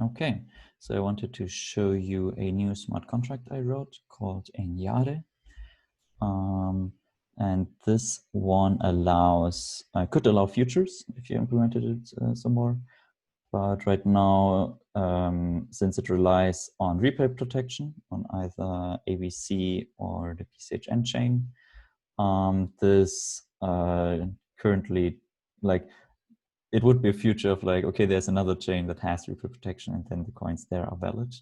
Okay, so I wanted to show you a new smart contract I wrote called Enyare. And this one allows, could allow futures if you implemented it some more. But right now, since it relies on replay protection on either ABC or the BCHN chain, this currently, like, it would be a future of like, okay, there's another chain that has replay protection and then the coins there are valid.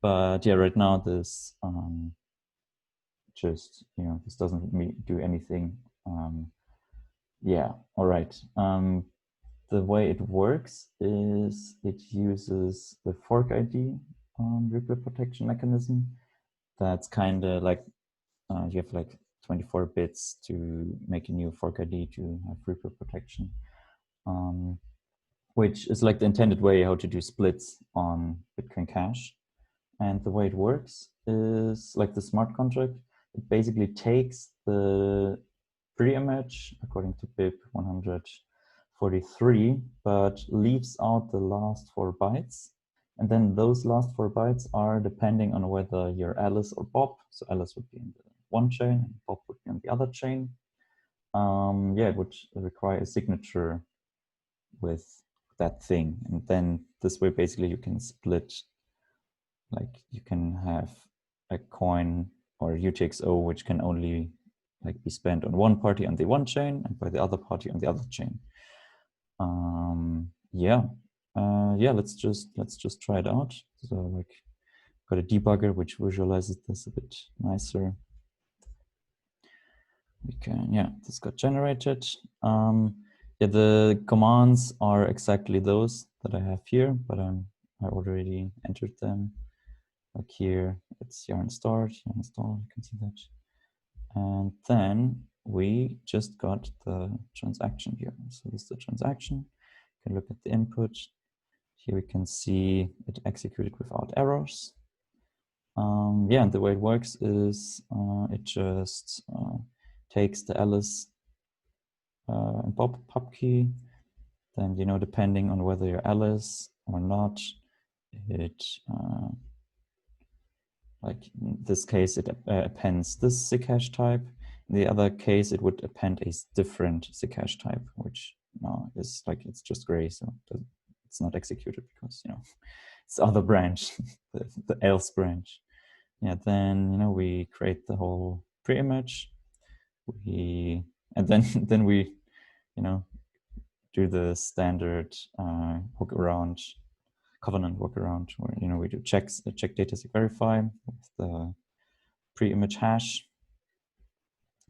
But yeah, right now this just, this doesn't do anything. Yeah, all right. The way it works is it uses the fork ID replay protection mechanism. That's kind of like you have like 24 bits to make a new fork ID to have replay protection, which is like the intended way how to do splits on Bitcoin Cash. And the way it works is like the smart contract. It basically takes the pre-image according to BIP 143, but leaves out the last 4 bytes. And then those last 4 bytes are depending on whether you're Alice or Bob. So Alice would be in the one chain, and Bob would be on the other chain. Yeah, it would require a signature with that thing. And then this way, basically, you can split, like you can have a coin or UTXO, which can only like be spent on one party on the one chain and by the other party on the other chain. Yeah, let's just try it out. So like, got a debugger which visualizes this a bit nicer. We can, yeah, this got generated. Yeah, the commands are exactly those that I have here, but I already entered them. Like here, it's yarn start, yarn install, you can see that. And then we just got the transaction here. So this is the transaction. You can look at the input. Here we can see it executed without errors. Yeah, and the way it works is it just takes the Alice and Bob pub key. Then, depending on whether you're Alice or not, it like in this case, it appends this Zcash type. In the other case, it would append a different Zcash type, which now is like, it's just gray, so it's not executed because, it's the other branch, the else branch. Yeah, then, we create the whole pre-image. And then, then we, do the standard hook around covenant workaround where we do check data sig verify with the pre-image hash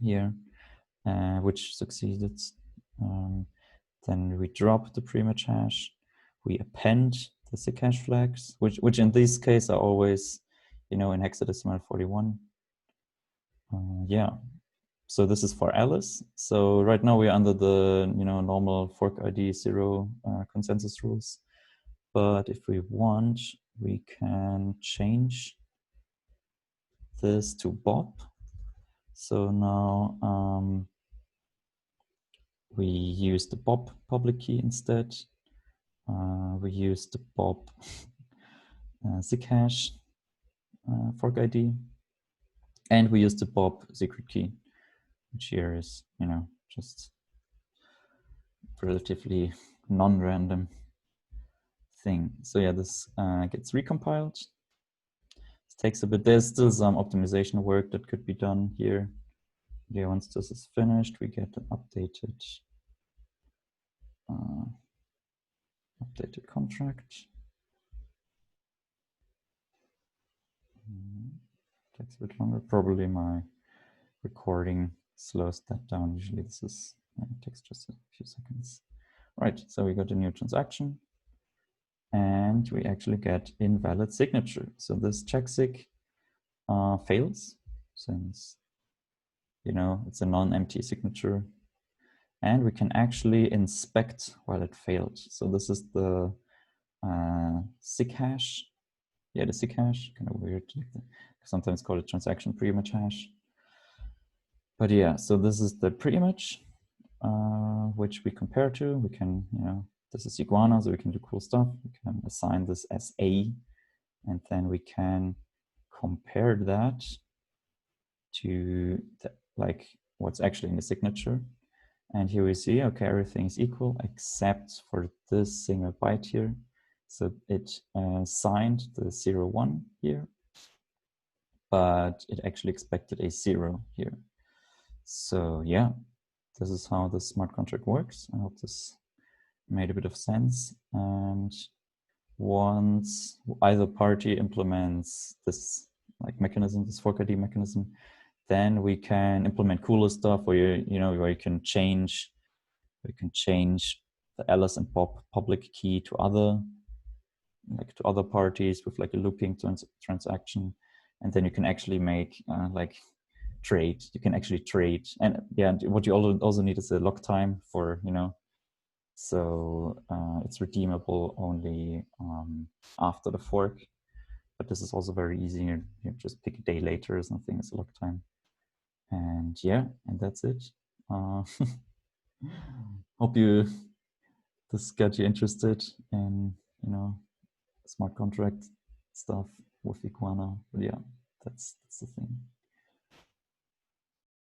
here, which succeeded. Then we drop the pre-image hash. We append the Zcash flags, which in this case are always, in hexadecimal 41. Yeah. So this is for Alice. So right now we're under the normal fork ID 0 consensus rules. But if we want, we can change this to Bob. So now we use the Bob public key instead. We use the Bob Zcash fork ID, and we use the Bob secret key, which here is just relatively non-random thing. So yeah, this gets recompiled. It takes a bit. There's still some optimization work that could be done here. Yeah, once this is finished, we get an updated contract. Takes a bit longer. Probably my recording slows that down. Usually this is, it takes just a few seconds. Right, so we got a new transaction and we actually get invalid signature. So this checksig fails since, it's a non-empty signature, and we can actually inspect while it failed. So this is the SIG hash. Yeah, the SIG hash, kind of weird. Sometimes call it transaction pre-image hash. But yeah, so this is the pre-image, which we compare to. We can, this is Iguana, so we can do cool stuff. We can assign this as A, and then we can compare that to like what's actually in the signature. And here we see, okay, everything is equal except for this single byte here. So it signed the 0, 1 here, but it actually expected a 0 here. So yeah, this is how the smart contract works. I hope this made a bit of sense. And once either party implements this like mechanism, this fork ID mechanism, then we can implement cooler stuff where where you can change the Alice and Bob public key to other parties with like a looping transaction, and then you can actually make like trade. You can actually trade, and yeah, what you also need is a lock time for so it's redeemable only after the fork. But this is also very easy. You just pick a day later or something as a lock time, and yeah, and that's it. Hope this got you interested in smart contract stuff with Iguana. But yeah, that's the thing.